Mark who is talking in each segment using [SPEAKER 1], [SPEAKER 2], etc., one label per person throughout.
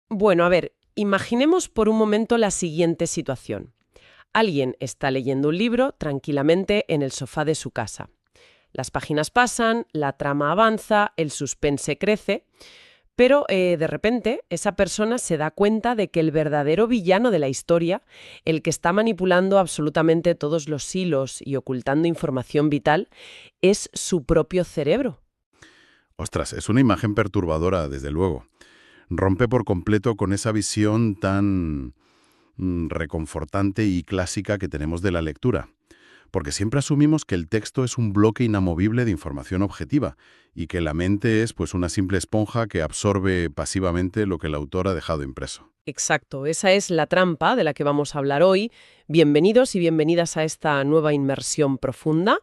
[SPEAKER 1] Bueno, a ver, imaginemos por un momento la siguiente situación. Alguien está leyendo un libro tranquilamente en el sofá de su casa. Las páginas pasan, la trama avanza, el suspense crece, pero de repente esa persona se da cuenta de que el verdadero villano de la historia, el que está manipulando absolutamente todos los hilos y ocultando información vital, es su propio cerebro.
[SPEAKER 2] Ostras, es una imagen perturbadora, desde luego. Rompe por completo con esa visión tan reconfortante y clásica que tenemos de la lectura. Porque siempre asumimos que el texto es un bloque inamovible de información objetiva y que la mente es pues una simple esponja que absorbe pasivamente lo que el autor ha dejado impreso.
[SPEAKER 1] Exacto, esa es la trampa de la que vamos a hablar hoy. Bienvenidos y bienvenidas a esta nueva inmersión profunda.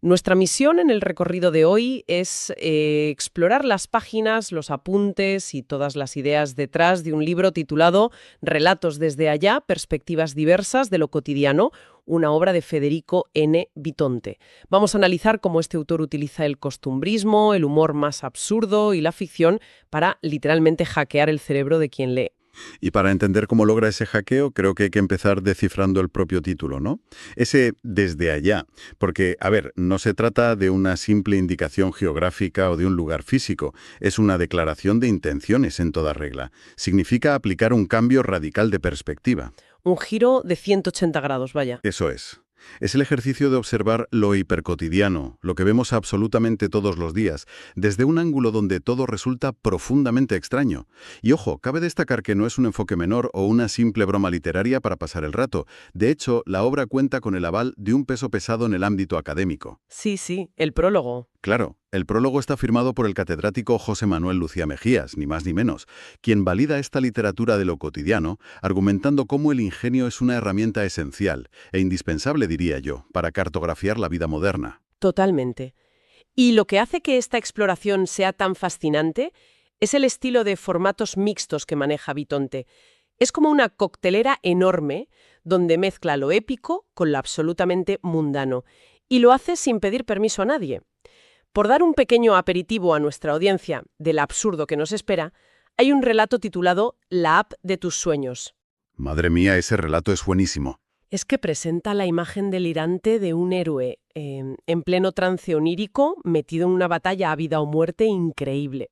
[SPEAKER 1] Nuestra misión en el recorrido de hoy es explorar las páginas, los apuntes y todas las ideas detrás de un libro titulado Relatos desde allá, perspectivas diversas de lo cotidiano, una obra de Federico N. Vitonte. Vamos a analizar cómo este autor utiliza el costumbrismo, el humor más absurdo y la ficción para literalmente hackear el cerebro de quien lee.
[SPEAKER 2] Y para entender cómo logra ese hackeo, creo que hay que empezar descifrando el propio título, ¿no? Ese desde allá. Porque, a ver, no se trata de una simple indicación geográfica o de un lugar físico. Es una declaración de intenciones en toda regla. Significa aplicar un cambio radical de perspectiva.
[SPEAKER 1] Un giro de 180 grados, vaya.
[SPEAKER 2] Eso es. Es el ejercicio de observar lo hipercotidiano, lo que vemos absolutamente todos los días, desde un ángulo donde todo resulta profundamente extraño. Y ojo, cabe destacar que no es un enfoque menor o una simple broma literaria para pasar el rato. De hecho, la obra cuenta con el aval de un peso pesado en el ámbito académico.
[SPEAKER 1] Sí, el prólogo.
[SPEAKER 2] Claro, el prólogo está firmado por el catedrático José Manuel Lucía Mejías, ni más ni menos, quien valida esta literatura de lo cotidiano, argumentando cómo el ingenio es una herramienta esencial e indispensable, diría yo, para cartografiar la vida moderna.
[SPEAKER 1] Totalmente. Y lo que hace que esta exploración sea tan fascinante es el estilo de formatos mixtos que maneja Vitonte. Es como una coctelera enorme donde mezcla lo épico con lo absolutamente mundano y lo hace sin pedir permiso a nadie. Por dar un pequeño aperitivo a nuestra audiencia del absurdo que nos espera, hay un relato titulado La app de tus sueños.
[SPEAKER 2] Madre mía, ese relato es buenísimo.
[SPEAKER 1] Es que presenta la imagen delirante de un héroe en pleno trance onírico, metido en una batalla a vida o muerte increíble.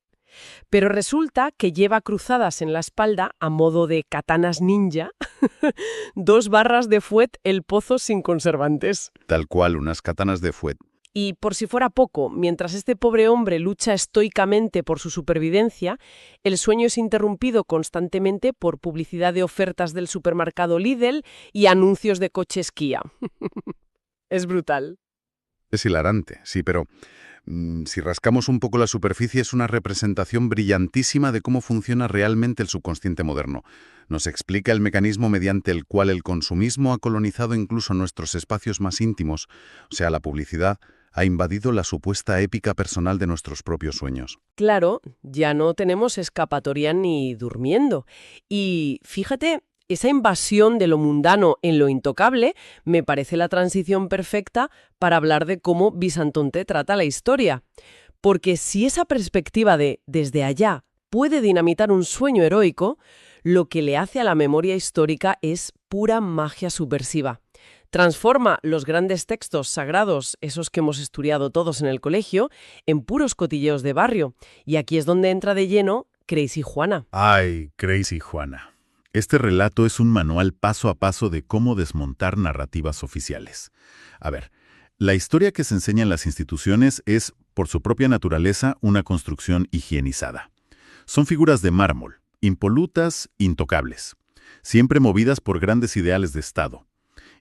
[SPEAKER 1] Pero resulta que lleva cruzadas en la espalda, a modo de katanas ninja, 2 barras de fuet el pozo sin conservantes.
[SPEAKER 2] Tal cual, unas katanas de fuet.
[SPEAKER 1] Y por si fuera poco, mientras este pobre hombre lucha estoicamente por su supervivencia, el sueño es interrumpido constantemente por publicidad de ofertas del supermercado Lidl y anuncios de coches Kia. Es brutal.
[SPEAKER 2] Es hilarante, sí, pero si rascamos un poco la superficie es una representación brillantísima de cómo funciona realmente el subconsciente moderno. Nos explica el mecanismo mediante el cual el consumismo ha colonizado incluso nuestros espacios más íntimos, o sea, la publicidad ha invadido la supuesta épica personal de nuestros propios sueños.
[SPEAKER 1] Claro, ya no tenemos escapatoria ni durmiendo. Y fíjate, esa invasión de lo mundano en lo intocable me parece la transición perfecta para hablar de cómo Bisonte trata la historia. Porque si esa perspectiva de desde allá puede dinamitar un sueño heroico, lo que le hace a la memoria histórica es pura magia subversiva. Transforma los grandes textos sagrados, esos que hemos estudiado todos en el colegio, en puros cotilleos de barrio. Y aquí es donde entra de lleno Crazy Juana.
[SPEAKER 2] ¡Ay, Crazy Juana! Este relato es un manual paso a paso de cómo desmontar narrativas oficiales. A ver, la historia que se enseña en las instituciones es, por su propia naturaleza, una construcción higienizada. Son figuras de mármol, impolutas, intocables, siempre movidas por grandes ideales de Estado.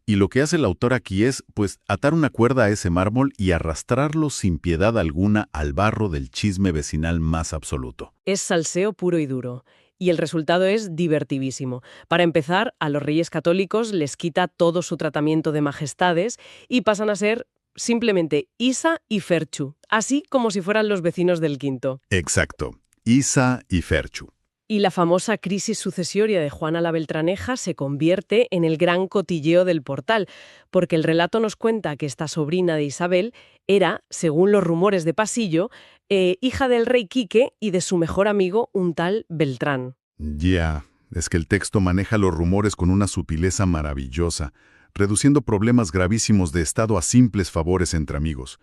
[SPEAKER 2] Y lo que hace el autor aquí es, pues, atar una cuerda a ese mármol y arrastrarlo sin piedad alguna al barro del chisme vecinal más absoluto.
[SPEAKER 1] Es salseo puro y duro. Y el resultado es divertidísimo. Para empezar, a los reyes católicos les quita todo su tratamiento de majestades y pasan a ser simplemente Isa y Ferchu, así como si fueran los vecinos del quinto.
[SPEAKER 2] Exacto. Isa y Ferchu.
[SPEAKER 1] Y la famosa crisis sucesoria de Juana la Beltraneja se convierte en el gran cotilleo del portal, porque el relato nos cuenta que esta sobrina de Isabel era, según los rumores de pasillo, hija del rey Quique y de su mejor amigo, un tal Beltrán.
[SPEAKER 2] Ya, es que el texto maneja los rumores con una sutileza maravillosa, reduciendo problemas gravísimos de estado a simples favores entre amigos.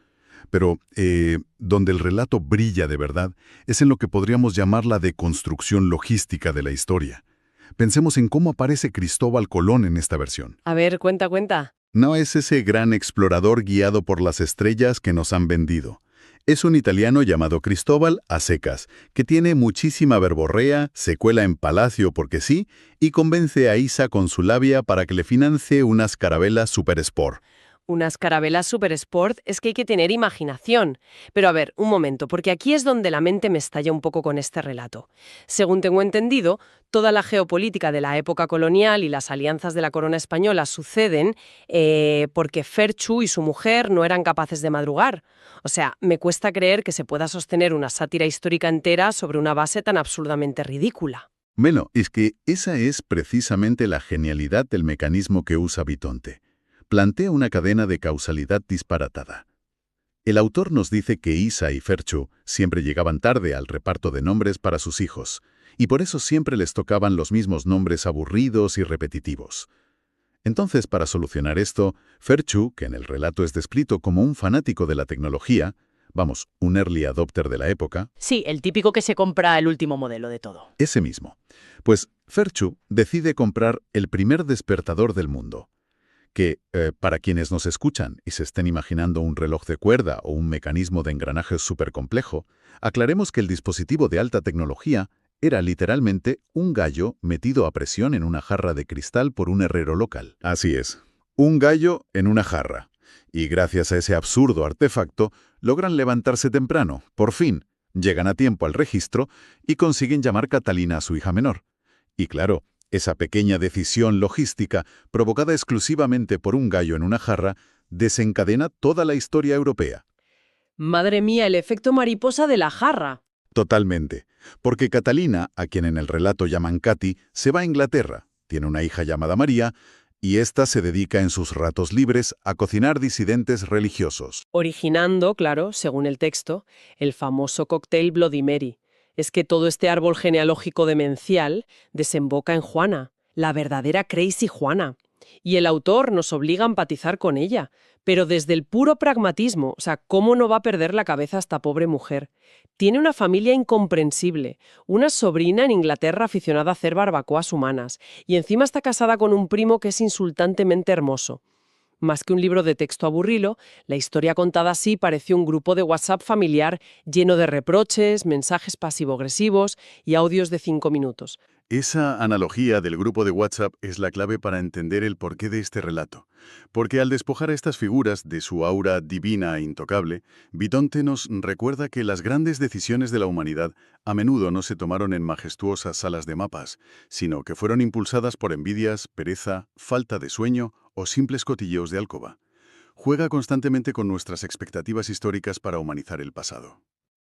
[SPEAKER 2] Pero donde el relato brilla de verdad es en lo que podríamos llamar la deconstrucción logística de la historia. Pensemos en cómo aparece Cristóbal Colón en esta versión.
[SPEAKER 1] A ver, cuenta, cuenta.
[SPEAKER 2] No es ese gran explorador guiado por las estrellas que nos han vendido. Es un italiano llamado Cristóbal a secas, que tiene muchísima verborrea, se cuela en palacio porque sí, y convence a Isa con su labia para que le financie unas carabelas super sport.
[SPEAKER 1] Unas carabelas Super Sport, es que hay que tener imaginación. Pero a ver, un momento, porque aquí es donde la mente me estalla un poco con este relato. Según tengo entendido, toda la geopolítica de la época colonial y las alianzas de la corona española suceden porque Ferchu y su mujer no eran capaces de madrugar. O sea, me cuesta creer que se pueda sostener una sátira histórica entera sobre una base tan absurdamente ridícula.
[SPEAKER 2] Bueno, es que esa es precisamente la genialidad del mecanismo que usa Vitonte. Plantea una cadena de causalidad disparatada. El autor nos dice que Isa y Ferchu siempre llegaban tarde al reparto de nombres para sus hijos, y por eso siempre les tocaban los mismos nombres aburridos y repetitivos. Entonces, para solucionar esto, Ferchu, que en el relato es descrito como un fanático de la tecnología, vamos, un early adopter de la época,
[SPEAKER 3] Sí, el típico que se compra el último modelo de todo.
[SPEAKER 2] ese mismo. Pues Ferchu decide comprar el primer despertador del mundo, que, para quienes nos escuchan y se estén imaginando un reloj de cuerda o un mecanismo de engranaje súper complejo, aclaremos que el dispositivo de alta tecnología era literalmente un gallo metido a presión en una jarra de cristal por un herrero local. Así es, un gallo en una jarra. Y gracias a ese absurdo artefacto, logran levantarse temprano, por fin, llegan a tiempo al registro y consiguen llamar Catalina a su hija menor. Y claro, esa pequeña decisión logística, provocada exclusivamente por un gallo en una jarra, desencadena toda la historia europea.
[SPEAKER 1] Madre mía, el efecto mariposa de la jarra.
[SPEAKER 2] Totalmente. Porque Catalina, a quien en el relato llaman Katy, se va a Inglaterra, tiene una hija llamada María, y ésta se dedica en sus ratos libres a cocinar disidentes religiosos.
[SPEAKER 1] Originando, claro, según el texto, el famoso cóctel Bloody Mary. Es que todo este árbol genealógico demencial desemboca en Juana, la verdadera Crazy Juana. Y el autor nos obliga a empatizar con ella, pero desde el puro pragmatismo, o sea, ¿cómo no va a perder la cabeza esta pobre mujer? Tiene una familia incomprensible, una sobrina en Inglaterra aficionada a hacer barbacoas humanas, y encima está casada con un primo que es insultantemente hermoso. Más que un libro de texto aburrilo, la historia contada así parece un grupo de WhatsApp familiar lleno de reproches, mensajes pasivo-agresivos y audios de 5 minutos.
[SPEAKER 2] Esa analogía del grupo de WhatsApp es la clave para entender el porqué de este relato. Porque al despojar a estas figuras de su aura divina e intocable, Vitonte nos recuerda que las grandes decisiones de la humanidad a menudo no se tomaron en majestuosas salas de mapas, sino que fueron impulsadas por envidias, pereza, falta de sueño o simples cotilleos de alcoba. Juega constantemente con nuestras expectativas históricas para humanizar el pasado.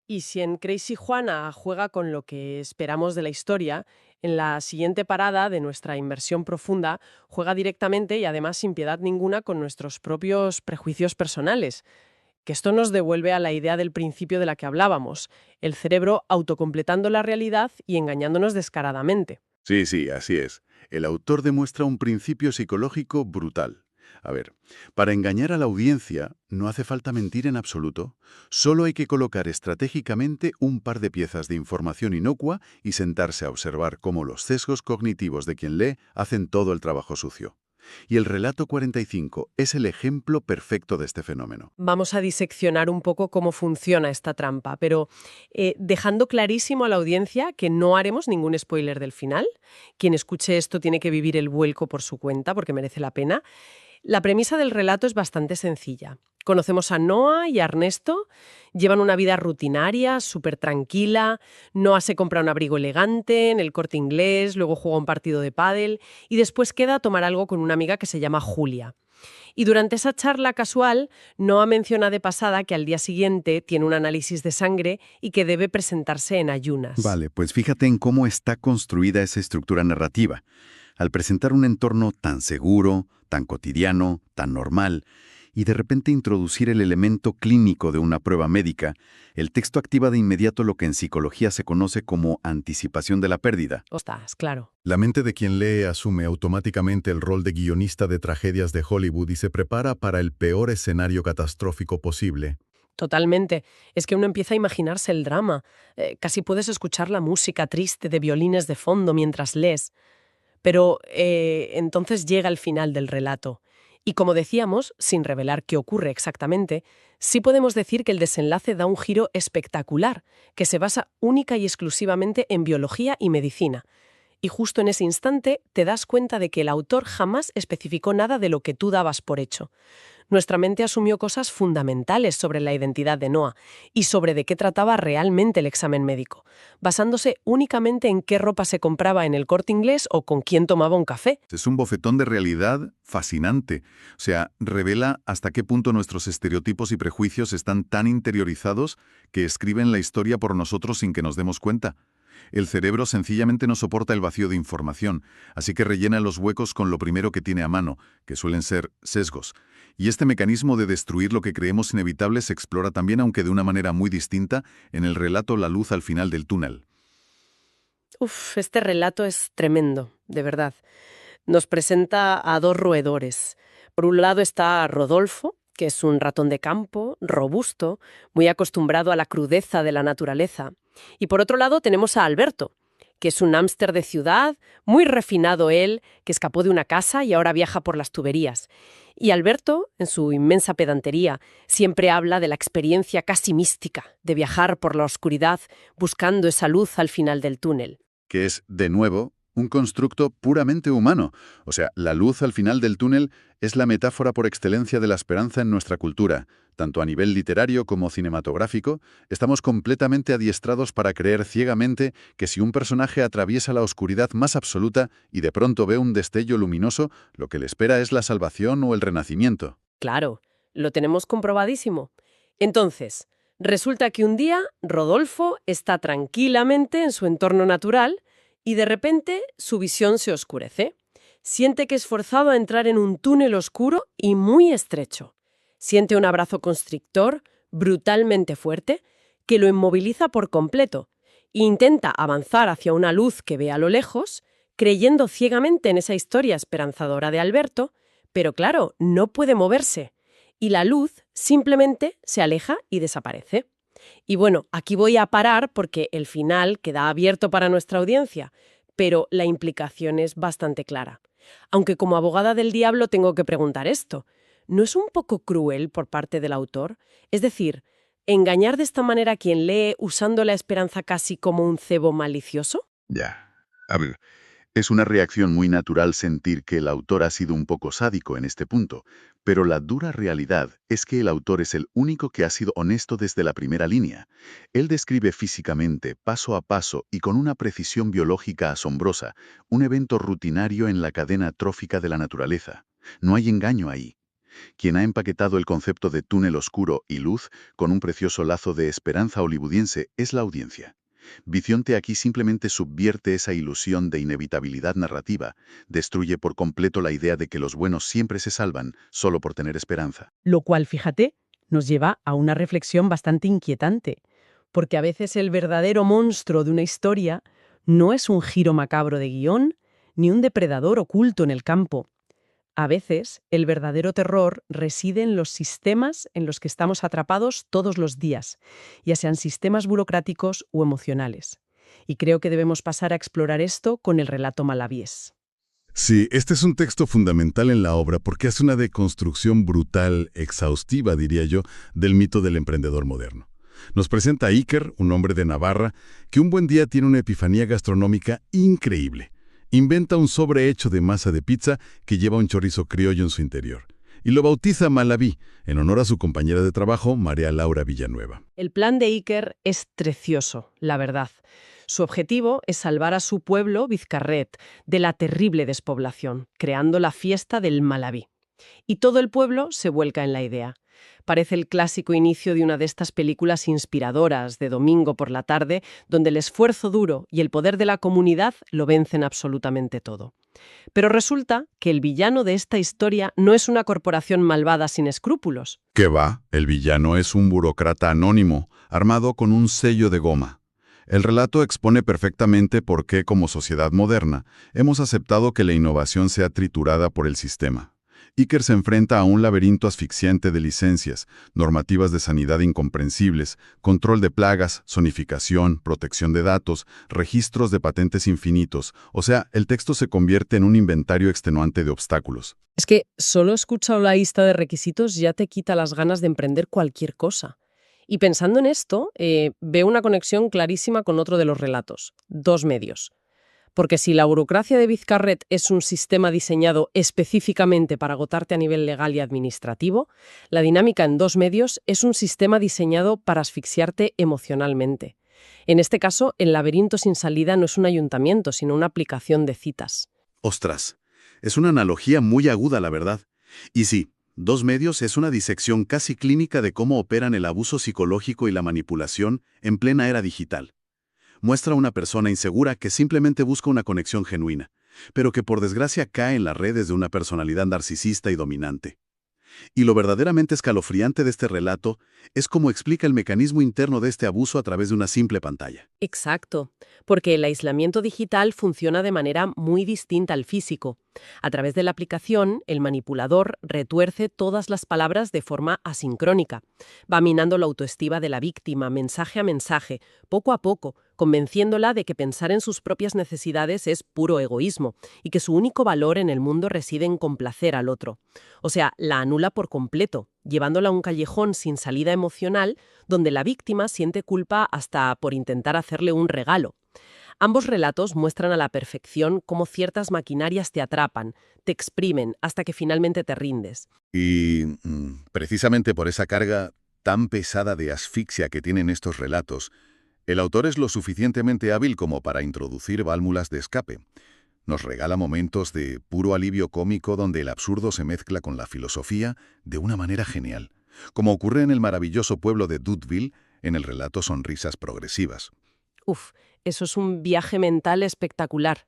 [SPEAKER 1] Y si en Crazy Juana juega con lo que esperamos de la historia, en la siguiente parada de nuestra inmersión profunda juega directamente y además sin piedad ninguna con nuestros propios prejuicios personales. Que esto nos devuelve a la idea del principio de la que hablábamos, el cerebro autocompletando la realidad y engañándonos descaradamente.
[SPEAKER 2] Sí, así es. El autor demuestra un principio psicológico brutal. A ver, para engañar a la audiencia no hace falta mentir en absoluto. Solo hay que colocar estratégicamente un par de piezas de información inocua y sentarse a observar cómo los sesgos cognitivos de quien lee hacen todo el trabajo sucio. Y el relato 45 es el ejemplo perfecto de este fenómeno.
[SPEAKER 1] Vamos a diseccionar un poco cómo funciona esta trampa, pero dejando clarísimo a la audiencia que no haremos ningún spoiler del final. Quien escuche esto tiene que vivir el vuelco por su cuenta porque merece la pena. La premisa del relato es bastante sencilla. Conocemos a Noah y a Ernesto, llevan una vida rutinaria, súper tranquila. Noah se compra un abrigo elegante en el Corte Inglés, luego juega un partido de pádel y después queda a tomar algo con una amiga que se llama Julia. Y durante esa charla casual, Noah menciona de pasada que al día siguiente tiene un análisis de sangre y que debe presentarse en ayunas.
[SPEAKER 2] Vale, pues fíjate en cómo está construida esa estructura narrativa. Al presentar un entorno tan seguro, tan cotidiano, tan normal, y de repente introducir el elemento clínico de una prueba médica, el texto activa de inmediato lo que en psicología se conoce como anticipación de la pérdida.
[SPEAKER 1] Ostras, claro.
[SPEAKER 4] La mente de quien lee asume automáticamente el rol de guionista de tragedias de Hollywood y se prepara para el peor escenario catastrófico posible.
[SPEAKER 1] Totalmente. Es que uno empieza a imaginarse el drama. Casi puedes escuchar la música triste de violines de fondo mientras lees. Pero entonces llega el final del relato. Y como decíamos, sin revelar qué ocurre exactamente, sí podemos decir que el desenlace da un giro espectacular, que se basa única y exclusivamente en biología y medicina. Y justo en ese instante te das cuenta de que el autor jamás especificó nada de lo que tú dabas por hecho. Nuestra mente asumió cosas fundamentales sobre la identidad de Noah y sobre de qué trataba realmente el examen médico, basándose únicamente en qué ropa se compraba en el Corte Inglés o con quién tomaba un café.
[SPEAKER 2] Es un bofetón de realidad fascinante. O sea, revela hasta qué punto nuestros estereotipos y prejuicios están tan interiorizados que escriben la historia por nosotros sin que nos demos cuenta. El cerebro sencillamente no soporta el vacío de información, así que rellena los huecos con lo primero que tiene a mano, que suelen ser sesgos. Y este mecanismo de destruir lo que creemos inevitable se explora también, aunque de una manera muy distinta, en el relato La luz al final del túnel.
[SPEAKER 1] Este relato es tremendo, de verdad. Nos presenta a dos roedores. Por un lado está Rodolfo, que es un ratón de campo, robusto, muy acostumbrado a la crudeza de la naturaleza. Y por otro lado tenemos a Alberto, que es un hámster de ciudad, muy refinado él, que escapó de una casa y ahora viaja por las tuberías. Y Alberto, en su inmensa pedantería, siempre habla de la experiencia casi mística de viajar por la oscuridad buscando esa luz al final del túnel.
[SPEAKER 2] Que es, de nuevo, un constructo puramente humano. O sea, la luz al final del túnel es la metáfora por excelencia de la esperanza en nuestra cultura. Tanto a nivel literario como cinematográfico, estamos completamente adiestrados para creer ciegamente que si un personaje atraviesa la oscuridad más absoluta y de pronto ve un destello luminoso, lo que le espera es la salvación o el renacimiento.
[SPEAKER 1] Claro, lo tenemos comprobadísimo. Entonces, resulta que un día Rodolfo está tranquilamente en su entorno natural y de repente su visión se oscurece. Siente que es forzado a entrar en un túnel oscuro y muy estrecho. Siente un abrazo constrictor, brutalmente fuerte, que lo inmoviliza por completo. Intenta avanzar hacia una luz que ve a lo lejos, creyendo ciegamente en esa historia esperanzadora de Alberto, pero claro, no puede moverse. Y la luz simplemente se aleja y desaparece. Y bueno, aquí voy a parar porque el final queda abierto para nuestra audiencia, pero la implicación es bastante clara. Aunque como abogada del diablo tengo que preguntar esto. ¿No es un poco cruel por parte del autor? Es decir, ¿engañar de esta manera a quien lee usando la esperanza casi como un cebo malicioso?
[SPEAKER 2] Ya. A ver, es una reacción muy natural sentir que el autor ha sido un poco sádico en este punto, pero la dura realidad es que el autor es el único que ha sido honesto desde la primera línea. Él describe físicamente, paso a paso y con una precisión biológica asombrosa, un evento rutinario en la cadena trófica de la naturaleza. No hay engaño ahí. Quien ha empaquetado el concepto de túnel oscuro y luz con un precioso lazo de esperanza hollywoodiense es la audiencia. Vicionte aquí simplemente subvierte esa ilusión de inevitabilidad narrativa, destruye por completo la idea de que los buenos siempre se salvan solo por tener esperanza.
[SPEAKER 1] Lo cual, fíjate, nos lleva a una reflexión bastante inquietante, porque a veces el verdadero monstruo de una historia no es un giro macabro de guión, ni un depredador oculto en el campo. A veces, el verdadero terror reside en los sistemas en los que estamos atrapados todos los días, ya sean sistemas burocráticos o emocionales. Y creo que debemos pasar a explorar esto con el relato Malavíes.
[SPEAKER 4] Sí, este es un texto fundamental en la obra porque hace una deconstrucción brutal, exhaustiva, diría yo, del mito del emprendedor moderno. Nos presenta a Iker, un hombre de Navarra, que un buen día tiene una epifanía gastronómica increíble. Inventa un sobre hecho de masa de pizza que lleva un chorizo criollo en su interior. Y lo bautiza Malaví, en honor a su compañera de trabajo, María Laura Villanueva.
[SPEAKER 1] El plan de Iker es precioso, la verdad. Su objetivo es salvar a su pueblo, Vizcarret, de la terrible despoblación, creando la fiesta del Malaví. Y todo el pueblo se vuelca en la idea. Parece el clásico inicio de una de estas películas inspiradoras de domingo por la tarde, donde el esfuerzo duro y el poder de la comunidad lo vencen absolutamente todo. Pero resulta que el villano de esta historia no es una corporación malvada sin escrúpulos.
[SPEAKER 4] ¿Qué va? El villano es un burócrata anónimo, armado con un sello de goma. El relato expone perfectamente por qué, como sociedad moderna, hemos aceptado que la innovación sea triturada por el sistema. Iker se enfrenta a un laberinto asfixiante de licencias, normativas de sanidad incomprensibles, control de plagas, zonificación, protección de datos, registros de patentes infinitos. O sea, el texto se convierte en un inventario extenuante de obstáculos.
[SPEAKER 1] Es que solo escuchar la lista de requisitos ya te quita las ganas de emprender cualquier cosa. Y pensando en esto, veo una conexión clarísima con otro de los relatos, Dos medios. Porque si la burocracia de Vizcarret es un sistema diseñado específicamente para agotarte a nivel legal y administrativo, la dinámica en Dos medios es un sistema diseñado para asfixiarte emocionalmente. En este caso, el laberinto sin salida no es un ayuntamiento, sino una aplicación de citas.
[SPEAKER 2] Ostras, es una analogía muy aguda, la verdad. Y sí, Dos medios es una disección casi clínica de cómo operan el abuso psicológico y la manipulación en plena era digital. Muestra a una persona insegura que simplemente busca una conexión genuina, pero que por desgracia cae en las redes de una personalidad narcisista y dominante. Y lo verdaderamente escalofriante de este relato es cómo explica el mecanismo interno de este abuso a través de una simple pantalla.
[SPEAKER 1] Exacto, porque el aislamiento digital funciona de manera muy distinta al físico. A través de la aplicación, el manipulador retuerce todas las palabras de forma asincrónica. Va minando la autoestima de la víctima, mensaje a mensaje, poco a poco, convenciéndola de que pensar en sus propias necesidades es puro egoísmo y que su único valor en el mundo reside en complacer al otro. O sea, la anula por completo, llevándola a un callejón sin salida emocional donde la víctima siente culpa hasta por intentar hacerle un regalo. Ambos relatos muestran a la perfección cómo ciertas maquinarias te atrapan, te exprimen hasta que finalmente te rindes.
[SPEAKER 5] Y precisamente por esa carga tan pesada de asfixia que tienen estos relatos, el autor es lo suficientemente hábil como para introducir válvulas de escape. Nos regala momentos de puro alivio cómico donde el absurdo se mezcla con la filosofía de una manera genial, como ocurre en el maravilloso pueblo de Douteville en el relato Sonrisas Progresivas.
[SPEAKER 1] Uf, eso es un viaje mental espectacular.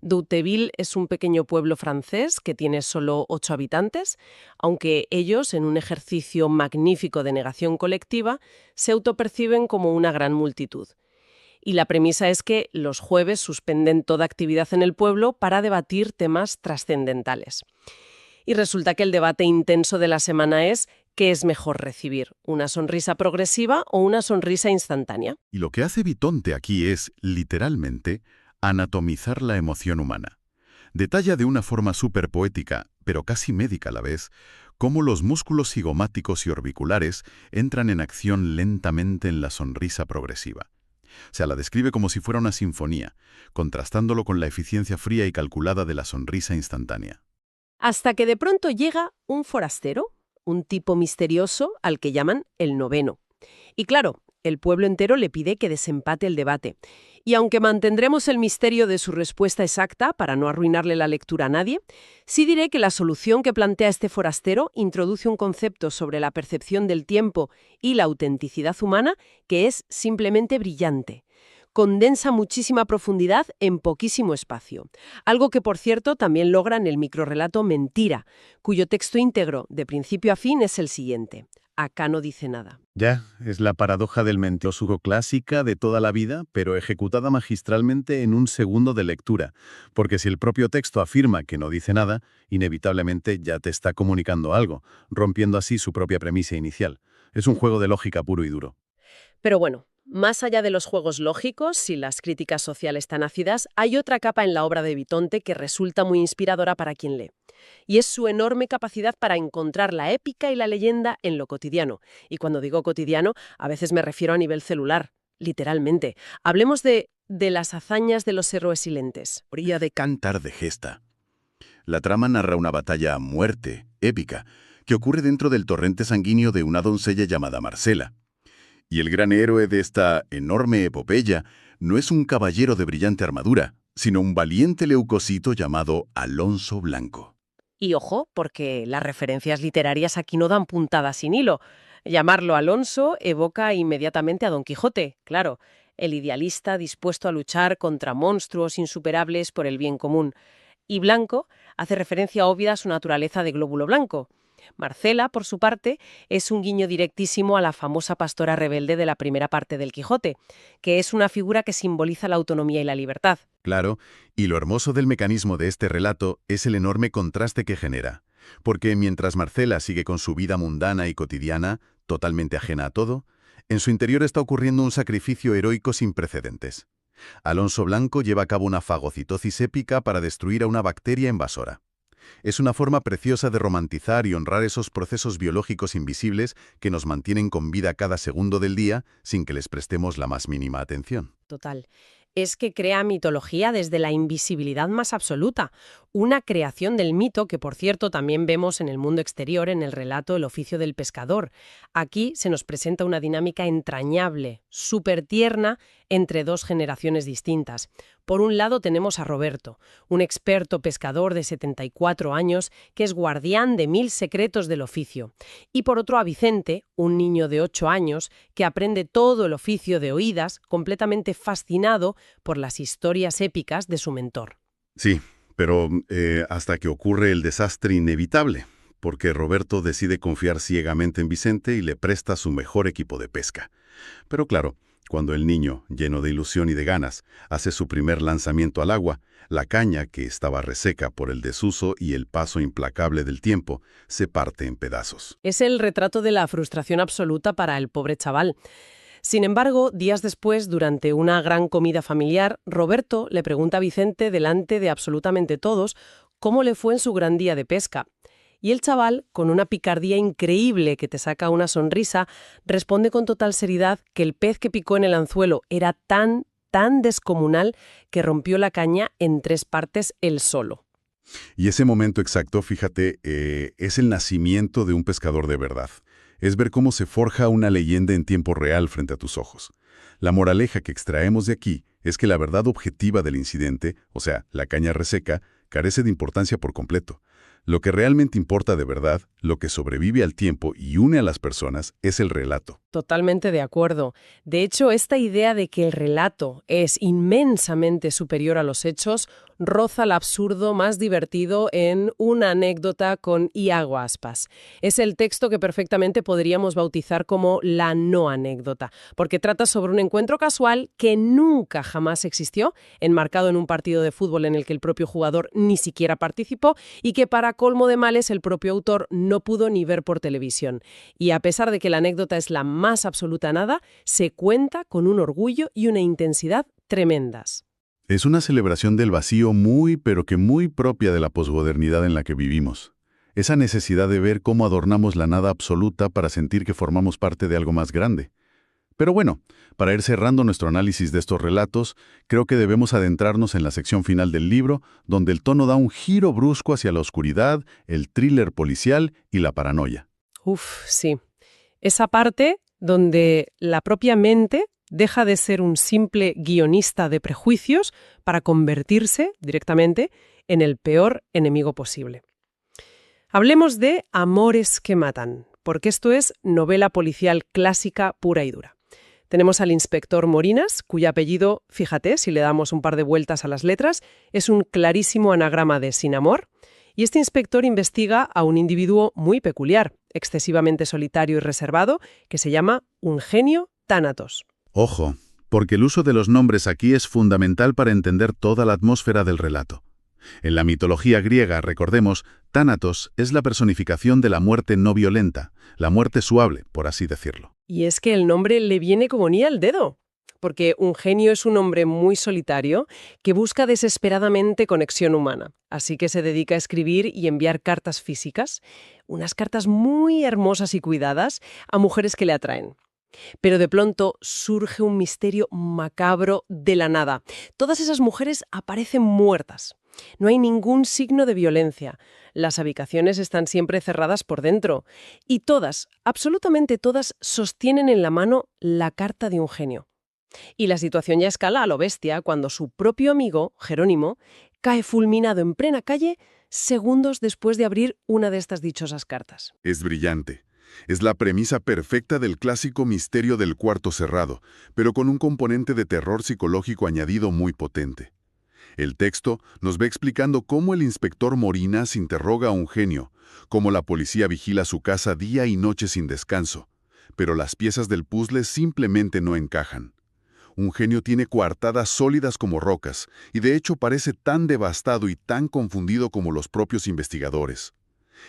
[SPEAKER 1] Douteville es un pequeño pueblo francés que tiene solo 8 habitantes, aunque ellos, en un ejercicio magnífico de negación colectiva, se autoperciben como una gran multitud. Y la premisa es que los jueves suspenden toda actividad en el pueblo para debatir temas trascendentales. Y resulta que el debate intenso de la semana es ¿qué es mejor recibir? ¿Una sonrisa progresiva o una sonrisa instantánea?
[SPEAKER 2] Y lo que hace Vitonte aquí es, literalmente, anatomizar la emoción humana. Detalla de una forma súper poética, pero casi médica a la vez, cómo los músculos cigomáticos y orbiculares entran en acción lentamente en la sonrisa progresiva. O sea, la describe como si fuera una sinfonía, contrastándolo con la eficiencia fría y calculada de la sonrisa instantánea.
[SPEAKER 1] Hasta que de pronto llega un forastero, un tipo misterioso al que llaman el noveno. Y claro, el pueblo entero le pide que desempate el debate. Y aunque mantendremos el misterio de su respuesta exacta para no arruinarle la lectura a nadie, sí diré que la solución que plantea este forastero introduce un concepto sobre la percepción del tiempo y la autenticidad humana que es simplemente brillante. Condensa muchísima profundidad en poquísimo espacio. Algo que, por cierto, también logra en el microrrelato Mentira, cuyo texto íntegro, de principio a fin, es el siguiente. Acá no dice nada.
[SPEAKER 5] Ya, es la paradoja del mentiroso clásica de toda la vida, pero ejecutada magistralmente en un segundo de lectura, porque si el propio texto afirma que no dice nada, inevitablemente ya te está comunicando algo, rompiendo así su propia premisa inicial. Es un juego de lógica puro y duro.
[SPEAKER 1] Pero bueno, más allá de los juegos lógicos y las críticas sociales tan ácidas, hay otra capa en la obra de Vitonte que resulta muy inspiradora para quien lee. Y es su enorme capacidad para encontrar la épica y la leyenda en lo cotidiano. Y cuando digo cotidiano, a veces me refiero a nivel celular, literalmente. Hablemos de las hazañas de los héroes silentes.
[SPEAKER 2] Orilla de Cantar de Gesta. La trama narra una batalla a muerte, épica, que ocurre dentro del torrente sanguíneo de una doncella llamada Marcela. Y el gran héroe de esta enorme epopeya no es un caballero de brillante armadura, sino un valiente leucocito llamado Alonso Blanco.
[SPEAKER 1] Y ojo, porque las referencias literarias aquí no dan puntadas sin hilo. Llamarlo Alonso evoca inmediatamente a Don Quijote, claro, el idealista dispuesto a luchar contra monstruos insuperables por el bien común. y blanco hace referencia obvia a su naturaleza de glóbulo blanco. Marcela, por su parte, es un guiño directísimo a la famosa pastora rebelde de la primera parte del Quijote, que es una figura que simboliza la autonomía y la libertad.
[SPEAKER 2] Claro, y lo hermoso del mecanismo de este relato es el enorme contraste que genera. Porque mientras Marcela sigue con su vida mundana y cotidiana, totalmente ajena a todo, en su interior está ocurriendo un sacrificio heroico sin precedentes. Alonso Blanco lleva a cabo una fagocitosis épica para destruir a una bacteria invasora. Es una forma preciosa de romantizar y honrar esos procesos biológicos invisibles que nos mantienen con vida cada segundo del día sin que les prestemos la más mínima atención.
[SPEAKER 1] Total. Es que crea mitología desde la invisibilidad más absoluta. Una creación del mito que, por cierto, también vemos en el mundo exterior en el relato El oficio del pescador. Aquí se nos presenta una dinámica entrañable, súper tierna, entre dos generaciones distintas. Por un lado tenemos a Roberto, un experto pescador de 74 años que es guardián de 1000 secretos del oficio. Y por otro a Vicente, un niño de 8 años que aprende todo el oficio de oídas, completamente fascinado por las historias épicas de su mentor.
[SPEAKER 4] Sí, pero hasta que ocurre el desastre inevitable, porque Roberto decide confiar ciegamente en Vicente y le presta su mejor equipo de pesca. Pero claro, cuando el niño, lleno de ilusión y de ganas, hace su primer lanzamiento al agua, la caña, que estaba reseca por el desuso y el paso implacable del tiempo, se parte en pedazos.
[SPEAKER 1] Es el retrato de la frustración absoluta para el pobre chaval. Sin embargo, días después, durante una gran comida familiar, Roberto le pregunta a Vicente, delante de absolutamente todos, cómo le fue en su gran día de pesca. Y el chaval, con una picardía increíble que te saca una sonrisa, responde con total seriedad que el pez que picó en el anzuelo era tan descomunal que rompió la caña en 3 partes él solo.
[SPEAKER 4] Y ese momento exacto, fíjate, es el nacimiento de un pescador de verdad. Es ver cómo se forja una leyenda en tiempo real frente a tus ojos. La moraleja que extraemos de aquí es que la verdad objetiva del incidente, o sea, la caña reseca, carece de importancia por completo. Lo que realmente importa de verdad, lo que sobrevive al tiempo y une a las personas, es el relato.
[SPEAKER 1] Totalmente de acuerdo. De hecho, esta idea de que el relato es inmensamente superior a los hechos roza el absurdo más divertido en Una anécdota con Iago Aspas. Es el texto que perfectamente podríamos bautizar como la no anécdota, porque trata sobre un encuentro casual que nunca jamás existió, enmarcado en un partido de fútbol en el que el propio jugador ni siquiera participó y que para colmo de males el propio autor no pudo ni ver por televisión. Y a pesar de que la anécdota es la más absoluta nada, se cuenta con un orgullo y una intensidad tremendas.
[SPEAKER 4] Es una celebración del vacío muy, pero que muy propia de la posmodernidad en la que vivimos. Esa necesidad de ver cómo adornamos la nada absoluta para sentir que formamos parte de algo más grande. Pero bueno, para ir cerrando nuestro análisis de estos relatos, creo que debemos adentrarnos en la sección final del libro, donde el tono da un giro brusco hacia la oscuridad, el thriller policial y la paranoia.
[SPEAKER 1] Sí. Esa parte donde la propia mente deja de ser un simple guionista de prejuicios para convertirse directamente en el peor enemigo posible. Hablemos de Amores que matan, porque esto es novela policial clásica pura y dura. Tenemos al inspector Morinas, cuyo apellido, fíjate, si le damos un par de vueltas a las letras, es un clarísimo anagrama de sin amor, y este inspector investiga a un individuo muy peculiar, excesivamente solitario y reservado, que se llama un genio tánatos.
[SPEAKER 2] Ojo, porque el uso de los nombres aquí es fundamental para entender toda la atmósfera del relato. En la mitología griega, recordemos, Tánatos es la personificación de la muerte no violenta, la muerte suave, por así decirlo.
[SPEAKER 1] Y es que el nombre le viene como anillo al dedo, porque un genio es un hombre muy solitario que busca desesperadamente conexión humana. Así que se dedica a escribir y enviar cartas físicas, unas cartas muy hermosas y cuidadas, a mujeres que le atraen. Pero de pronto surge un misterio macabro de la nada. Todas esas mujeres aparecen muertas. No hay ningún signo de violencia. Las habitaciones están siempre cerradas por dentro. Y todas, absolutamente todas, sostienen en la mano la carta de un genio. Y la situación ya escala a lo bestia cuando su propio amigo, Jerónimo, cae fulminado en plena calle segundos después de abrir una de estas dichosas cartas.
[SPEAKER 4] Es brillante. Es la premisa perfecta del clásico misterio del cuarto cerrado, pero con un componente de terror psicológico añadido muy potente.
[SPEAKER 5] El texto nos va explicando cómo el inspector Morinas interroga a un genio, cómo la policía vigila su casa día y noche sin descanso, pero las piezas del puzzle simplemente no encajan. Un genio tiene coartadas sólidas como rocas, y de hecho parece tan devastado y tan confundido como los propios investigadores.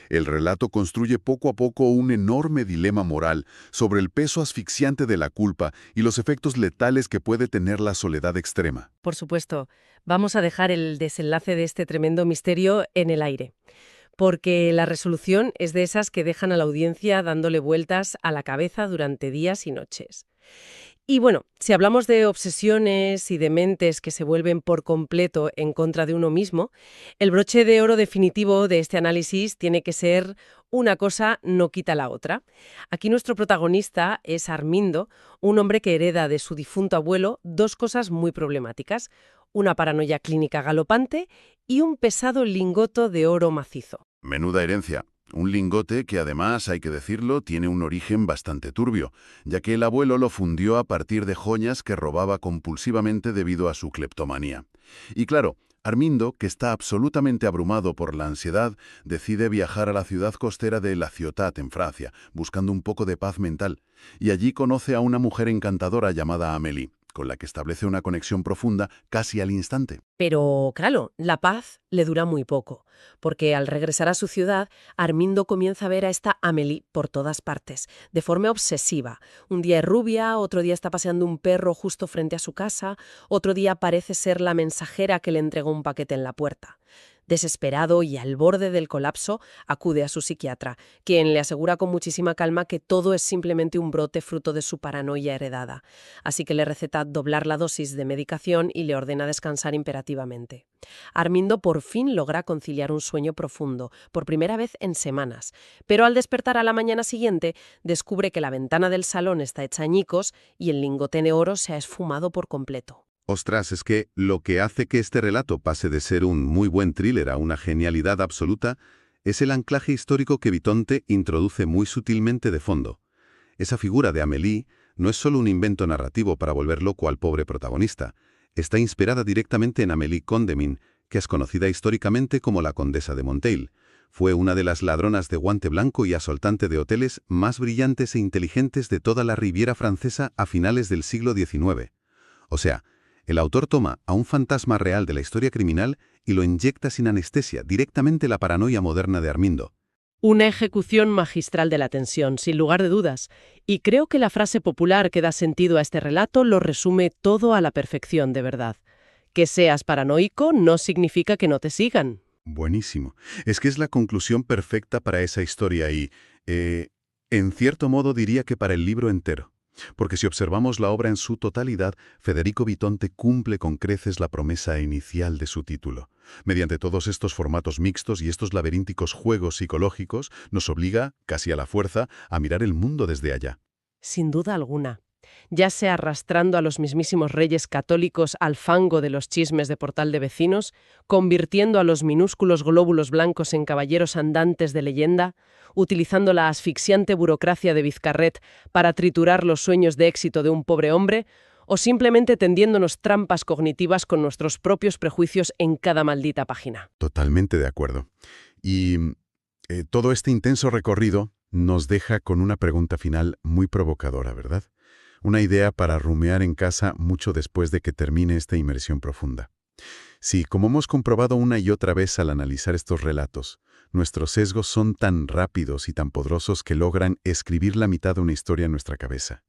[SPEAKER 5] El relato construye poco a poco un enorme dilema moral sobre el peso asfixiante de la culpa y los efectos letales que puede tener la soledad extrema.
[SPEAKER 1] Por supuesto, vamos a dejar el desenlace de este tremendo misterio en el aire, porque la resolución es de esas que dejan a la audiencia dándole vueltas a la cabeza durante días y noches. Y bueno, si hablamos de obsesiones y de mentes que se vuelven por completo en contra de uno mismo, el broche de oro definitivo de este análisis tiene que ser una cosa no quita la otra. Aquí nuestro protagonista es Armindo, un hombre que hereda de su difunto abuelo dos cosas muy problemáticas: una paranoia clínica galopante y un pesado lingoto de oro macizo.
[SPEAKER 5] Menuda herencia. Un lingote que además, hay que decirlo, tiene un origen bastante turbio, ya que el abuelo lo fundió a partir de joyas que robaba compulsivamente debido a su cleptomanía. Y claro, Armindo, que está absolutamente abrumado por la ansiedad, decide viajar a la ciudad costera de La Ciotat, en Francia, buscando un poco de paz mental, y allí conoce a una mujer encantadora llamada Amélie, con la que establece una conexión profunda casi al instante.
[SPEAKER 1] Pero, claro, la paz le dura muy poco, porque al regresar a su ciudad, Armindo comienza a ver a esta Amélie por todas partes, de forma obsesiva. Un día es rubia, otro día está paseando un perro justo frente a su casa, otro día parece ser la mensajera que le entregó un paquete en la puerta. Desesperado y al borde del colapso, acude a su psiquiatra, quien le asegura con muchísima calma que todo es simplemente un brote fruto de su paranoia heredada. Así que le receta doblar la dosis de medicación y le ordena descansar imperativamente. Armindo por fin logra conciliar un sueño profundo, por primera vez en semanas, pero al despertar a la mañana siguiente descubre que la ventana del salón está hecha añicos y el lingote de oro se ha esfumado por completo.
[SPEAKER 4] Ostras, es que lo que hace que este relato pase de ser un muy buen thriller a una genialidad absoluta es el anclaje histórico que Vitonte introduce muy sutilmente de fondo. Esa figura de Amélie no es solo un invento narrativo para volver loco al pobre protagonista. Está inspirada directamente en Amélie Condamine, que es conocida históricamente como la Condesa de Monteil. Fue una de las ladronas de guante blanco y asaltante de hoteles más brillantes e inteligentes de toda la Riviera francesa a finales del siglo XIX. O sea, el autor toma a un fantasma real de la historia criminal y lo inyecta sin anestesia directamente en la paranoia moderna de Armindo.
[SPEAKER 1] Una ejecución magistral de la tensión, sin lugar de dudas. Y creo que la frase popular que da sentido a este relato lo resume todo a la perfección, de verdad. Que seas paranoico no significa que no te sigan.
[SPEAKER 4] Buenísimo. Es que es la conclusión perfecta para esa historia y, en cierto modo diría que para el libro entero. Porque si observamos la obra en su totalidad, Federico Vitonte cumple con creces la promesa inicial de su título. Mediante todos estos formatos mixtos y estos laberínticos juegos psicológicos, nos obliga, casi a la fuerza, a mirar el mundo desde allá.
[SPEAKER 1] Sin duda alguna. Ya sea arrastrando a los mismísimos reyes católicos al fango de los chismes de portal de vecinos, convirtiendo a los minúsculos glóbulos blancos en caballeros andantes de leyenda, utilizando la asfixiante burocracia de Vizcarret para triturar los sueños de éxito de un pobre hombre, o simplemente tendiéndonos trampas cognitivas con nuestros propios prejuicios en cada maldita página.
[SPEAKER 4] Totalmente de acuerdo. Y todo este intenso recorrido nos deja con una pregunta final muy provocadora, ¿verdad? Una idea para rumiar en casa mucho después de que termine esta inmersión profunda. Sí, como hemos comprobado una y otra vez al analizar estos relatos, nuestros sesgos son tan rápidos y tan poderosos que logran escribir la mitad de una historia en nuestra cabeza.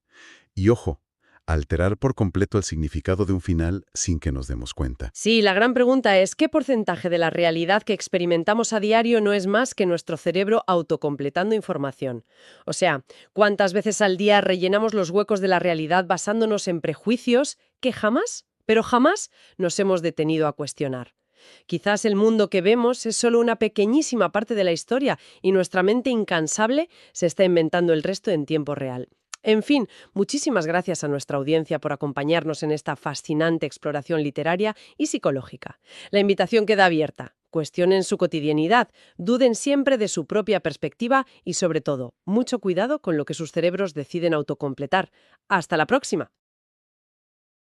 [SPEAKER 4] Y ojo, alterar por completo el significado de un final sin que nos demos cuenta.
[SPEAKER 1] Sí, la gran pregunta es, ¿qué porcentaje de la realidad que experimentamos a diario no es más que nuestro cerebro autocompletando información? O sea, ¿cuántas veces al día rellenamos los huecos de la realidad basándonos en prejuicios que jamás, pero jamás, nos hemos detenido a cuestionar? Quizás el mundo que vemos es solo una pequeñísima parte de la historia y nuestra mente incansable se está inventando el resto en tiempo real. En fin, muchísimas gracias a nuestra audiencia por acompañarnos en esta fascinante exploración literaria y psicológica. La invitación queda abierta. Cuestionen su cotidianidad, duden siempre de su propia perspectiva y, sobre todo, mucho cuidado con lo que sus cerebros deciden autocompletar. ¡Hasta la próxima!